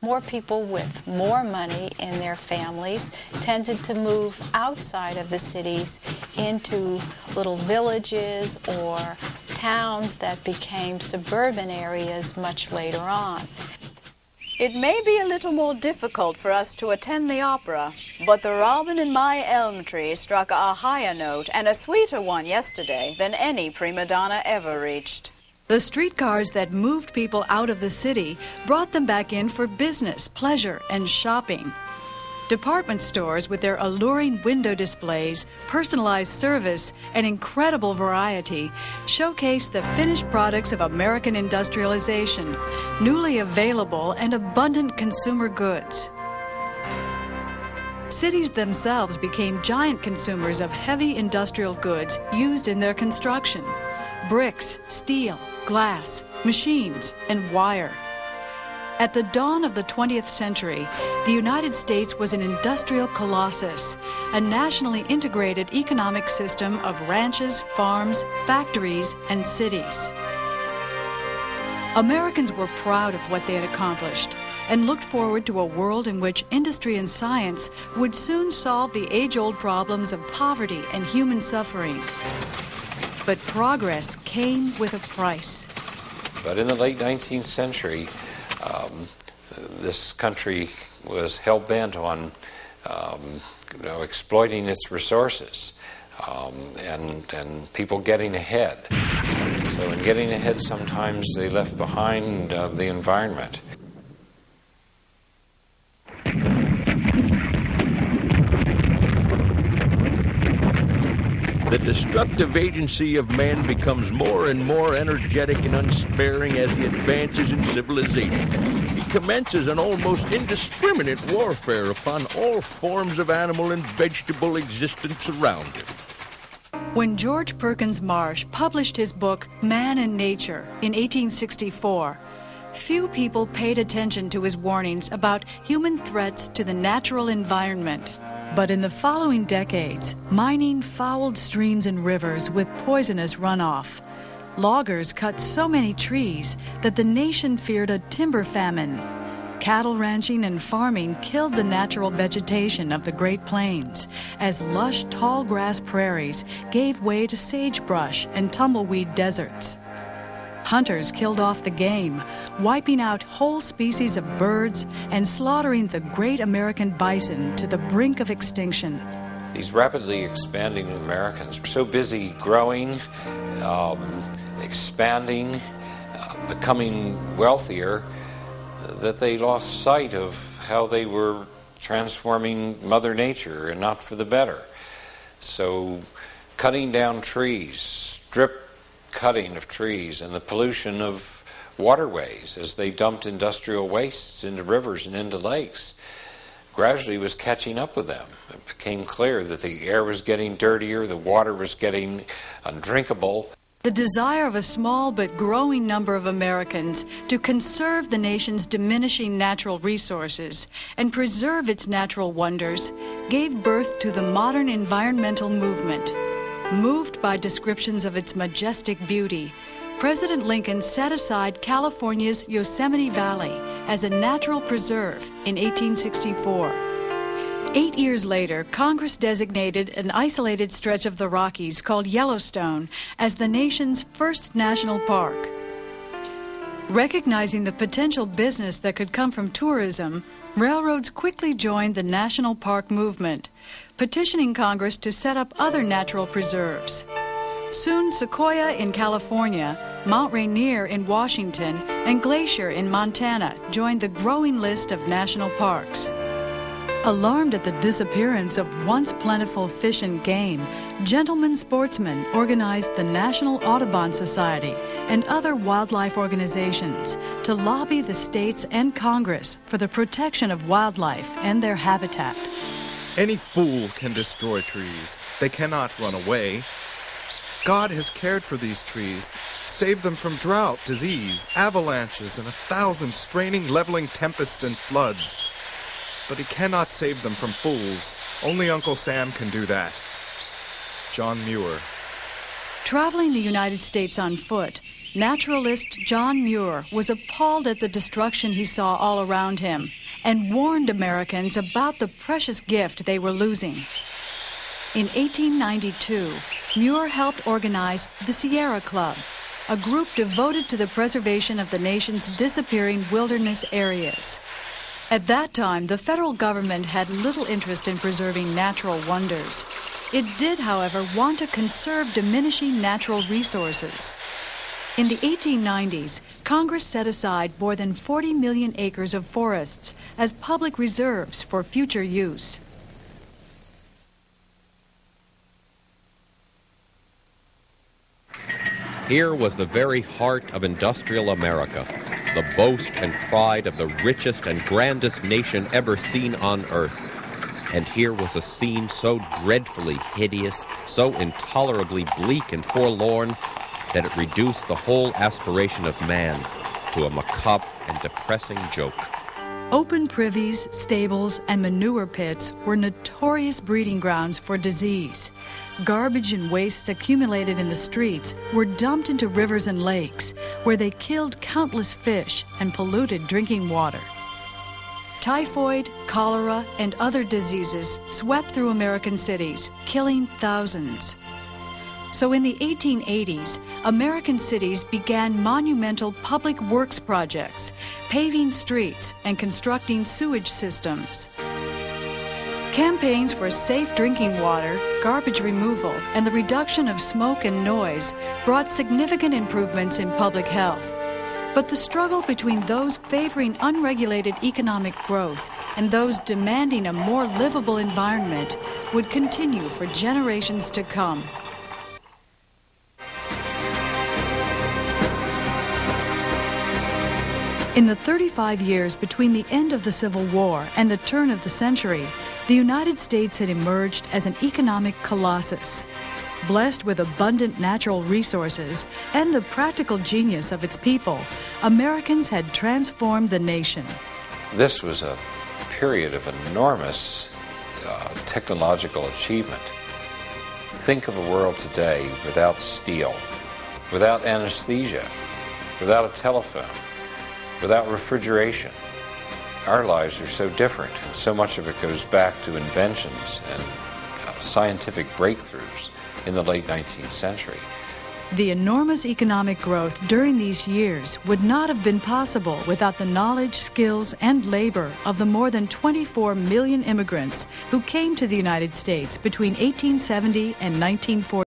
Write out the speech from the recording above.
More people with more money in their families tended to move outside of the cities into little villages or towns that became suburban areas much later on. It may be a little more difficult for us to attend the opera, but the robin in my elm tree struck a higher note and a sweeter one yesterday than any prima donna ever reached. The streetcars that moved people out of the city brought them back in for business, pleasure, and shopping. Department stores with their alluring window displays, personalized service, and incredible variety showcase the finished products of American industrialization, newly available and abundant consumer goods. Cities themselves became giant consumers of heavy industrial goods used in their construction: bricks, steel, glass, machines, and wire. At the dawn of the 20th century, the United States was an industrial colossus, a nationally integrated economic system of ranches, farms, factories, and cities. Americans were proud of what they had accomplished and looked forward to a world in which industry and science would soon solve the age-old problems of poverty and human suffering. But progress came with a price. But in the late 19th century, this country was hell-bent on exploiting its resources and people getting ahead. So in getting ahead, sometimes they left behind the environment. The destructive agency of man becomes more and more energetic and unsparing as he advances in civilization. He commences an almost indiscriminate warfare upon all forms of animal and vegetable existence around him. When George Perkins Marsh published his book Man and Nature in 1864, few people paid attention to his warnings about human threats to the natural environment. But in the following decades, mining fouled streams and rivers with poisonous runoff. Loggers cut so many trees that the nation feared a timber famine. Cattle ranching and farming killed the natural vegetation of the Great Plains, as lush tall grass prairies gave way to sagebrush and tumbleweed deserts. Hunters killed off the game, wiping out whole species of birds and slaughtering the great American bison to the brink of extinction. These rapidly expanding Americans were so busy growing, expanding, becoming wealthier, that they lost sight of how they were transforming Mother Nature, and not for the better. So cutting down trees, strip cutting of trees, and the pollution of waterways as they dumped industrial wastes into rivers and into lakes gradually was catching up with them. It became clear that the air was getting dirtier, the water was getting undrinkable. The desire of a small but growing number of Americans to conserve the nation's diminishing natural resources and preserve its natural wonders gave birth to the modern environmental movement. Moved by descriptions of its majestic beauty, President Lincoln set aside California's Yosemite Valley as a natural preserve in 1864. 8 years later, Congress designated an isolated stretch of the Rockies called Yellowstone as the nation's first national park. Recognizing the potential business that could come from tourism, railroads quickly joined the national park movement, petitioning Congress to set up other natural preserves. Soon, Sequoia in California, Mount Rainier in Washington, and Glacier in Montana joined the growing list of national parks. Alarmed at the disappearance of once plentiful fish and game, gentlemen sportsmen organized the National Audubon Society and other wildlife organizations to lobby the states and Congress for the protection of wildlife and their habitat. Any fool can destroy trees. They cannot run away. God has cared for these trees, saved them from drought, disease, avalanches, and 1,000 straining, leveling tempests and floods. But he cannot save them from fools. Only Uncle Sam can do that. John Muir. Traveling the United States on foot, naturalist John Muir was appalled at the destruction he saw all around him and warned Americans about the precious gift they were losing. In 1892, Muir helped organize the Sierra Club, a group devoted to the preservation of the nation's disappearing wilderness areas. At that time, the federal government had little interest in preserving natural wonders. It did, however, want to conserve diminishing natural resources. In the 1890s, Congress set aside more than 40 million acres of forests as public reserves for future use. Here was the very heart of industrial America, the boast and pride of the richest and grandest nation ever seen on earth. And here was a scene so dreadfully hideous, so intolerably bleak and forlorn, that it reduced the whole aspiration of man to a macabre and depressing joke. Open privies, stables, and manure pits were notorious breeding grounds for disease. Garbage and wastes accumulated in the streets were dumped into rivers and lakes, where they killed countless fish and polluted drinking water. Typhoid, cholera, and other diseases swept through American cities, killing thousands. So in the 1880s, American cities began monumental public works projects, paving streets and constructing sewage systems. Campaigns for safe drinking water, garbage removal, and the reduction of smoke and noise brought significant improvements in public health. But the struggle between those favoring unregulated economic growth and those demanding a more livable environment would continue for generations to come. In the 35 years between the end of the Civil War and the turn of the century, the United States had emerged as an economic colossus. Blessed with abundant natural resources and the practical genius of its people, Americans had transformed the nation. This was a period of enormous technological achievement. Think of a world today without steel, without anesthesia, without a telephone, without refrigeration. Our lives are so different, and so much of it goes back to inventions and scientific breakthroughs in the late 19th century. The enormous economic growth during these years would not have been possible without the knowledge, skills, and labor of the more than 24 million immigrants who came to the United States between 1870 and 1940.